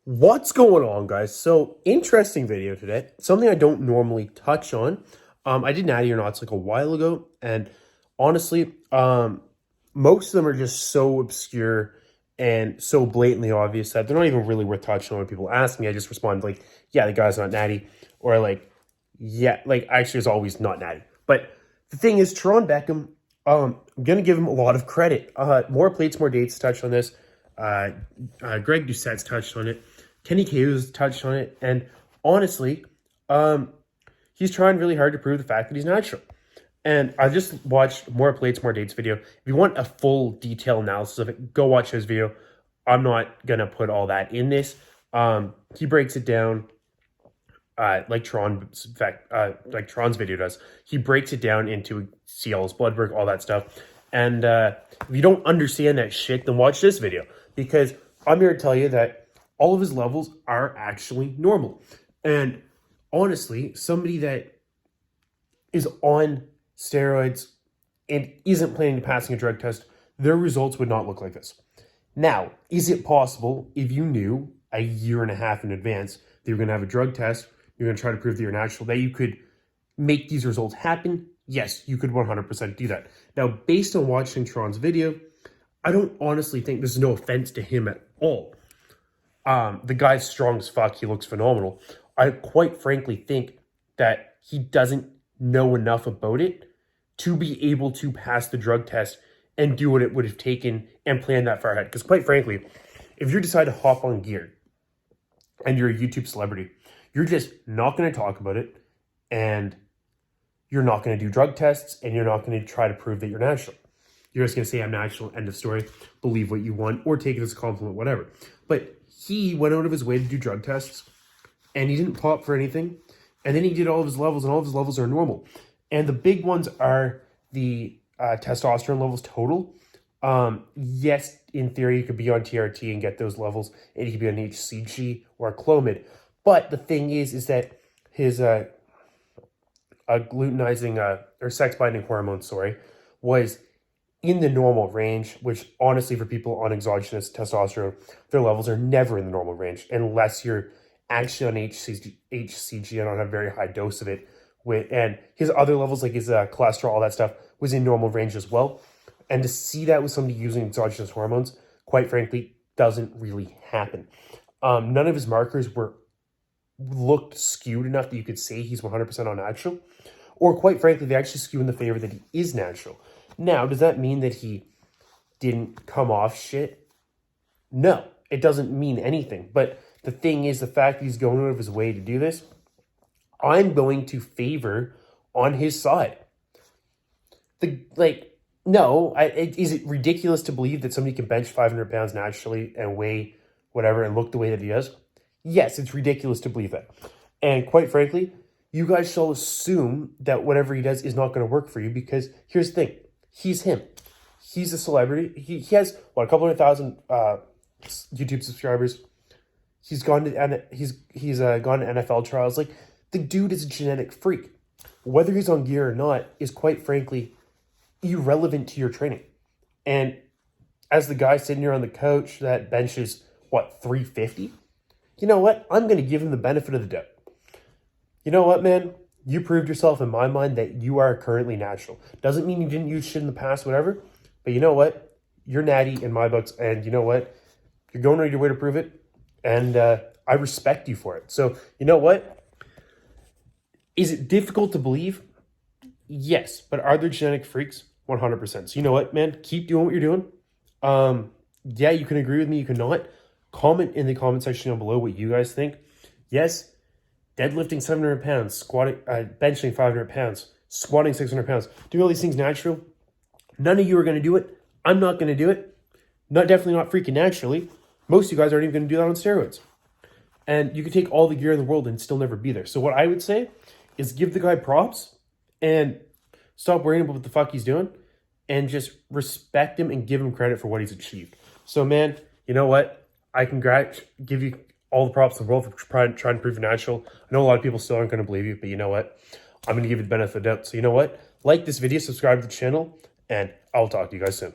What's going on, guys? So, interesting video today. Something I don't normally touch on. I did Natty or Nots like a while ago, and honestly, most of them are just so obscure and so blatantly obvious that they're not even really worth touching on. When people ask me, I just respond like, "Yeah, the guy's not Natty," or like, "Yeah, like actually, it's always not Natty." But the thing is, Terron Beckham. I'm gonna give him a lot of credit. More plates, more dates touched on this. Greg Doucette's touched on it. Kenny Kay's touched on it. And honestly, he's trying really hard to prove the fact that he's natural. And I just watched More Plates, More Dates video. If you want a full detailed analysis of it, go watch his video. I'm not going to put all that in this. He breaks it down like Tron's video does. He breaks it down into CL's blood work, all that stuff. And if you don't understand that shit, then watch this video. Because I'm here to tell you that all of his levels are actually normal. And honestly, somebody that is on steroids and isn't planning to passing a drug test, their results would not look like this. Now, is it possible if you knew a year and a half in advance that you're going to have a drug test, you're going to try to prove that you're natural, that you could make these results happen? Yes, you could 100% do that. Now, based on watching Terron's video, I don't honestly think there's no offense to him at all. The guy's strong as fuck. He looks phenomenal. I quite frankly think that he doesn't know enough about it to be able to pass the drug test and do what it would have taken and plan that far ahead. Because quite frankly, if you decide to hop on gear and you're a YouTube celebrity, you're just not going to talk about it, and you're not going to do drug tests, and you're not going to try to prove that you're natural. You're just going to say, I'm natural, end of story, believe what you want, or take it as a compliment, whatever. But he went out of his way to do drug tests, and he didn't pop for anything. And then he did all of his levels, and all of his levels are normal. And the big ones are the testosterone levels total. Yes, in theory, you could be on TRT and get those levels, and you could be on HCG or Clomid. But the thing is that his gluteinizing or sex-binding hormone, was in the normal range, which honestly for people on exogenous testosterone, their levels are never in the normal range unless you're actually on HCG and on a very high dose of it. And his other levels, like his cholesterol, all that stuff, was in normal range as well. And to see that with somebody using exogenous hormones, quite frankly, doesn't really happen. None of his markers looked skewed enough that you could say he's 100% unnatural. Or quite frankly, they actually skew in the favor that he is natural. Now, does that mean that he didn't come off shit? No, it doesn't mean anything. But the thing is, the fact that he's going out of his way to do this, I'm going to favor on his side. Is it ridiculous to believe that somebody can bench 500 pounds naturally and weigh whatever and look the way that he does? Yes, it's ridiculous to believe that. And quite frankly, you guys shall assume that whatever he does is not going to work for you, because here's the thing. He's him. He's a celebrity. He has, a couple 100,000 YouTube subscribers. He's gone to gone to NFL trials. Like, the dude is a genetic freak. Whether he's on gear or not is quite frankly irrelevant to your training. And as the guy sitting here on the couch that benches 350, you know what? I'm going to give him the benefit of the doubt. You know what, man? You proved yourself in my mind that you are currently natural. Doesn't mean you didn't use shit in the past, whatever. But you know what? You're natty in my books. And you know what? You're going out of your way to prove it. And I respect you for it. So, you know what? Is it difficult to believe? Yes. But are there genetic freaks? 100%. So you know what, man? Keep doing what you're doing. Yeah, you can agree with me. You can not. Comment in the comment section down below what you guys think. Yes, deadlifting 700 pounds, squatting, benching 500 pounds, squatting 600 pounds. Doing all these things naturally. None of you are going to do it. I'm not going to do it. Definitely not freaking naturally. Most of you guys aren't even going to do that on steroids. And you can take all the gear in the world and still never be there. So what I would say is give the guy props and stop worrying about what the fuck he's doing and just respect him and give him credit for what he's achieved. So, man, you know what? I can give you all the props in the world for trying to prove you're natural. I know a lot of people still aren't going to believe you, but you know what? I'm going to give you the benefit of the doubt. So you know what? Like this video, subscribe to the channel, and I'll talk to you guys soon.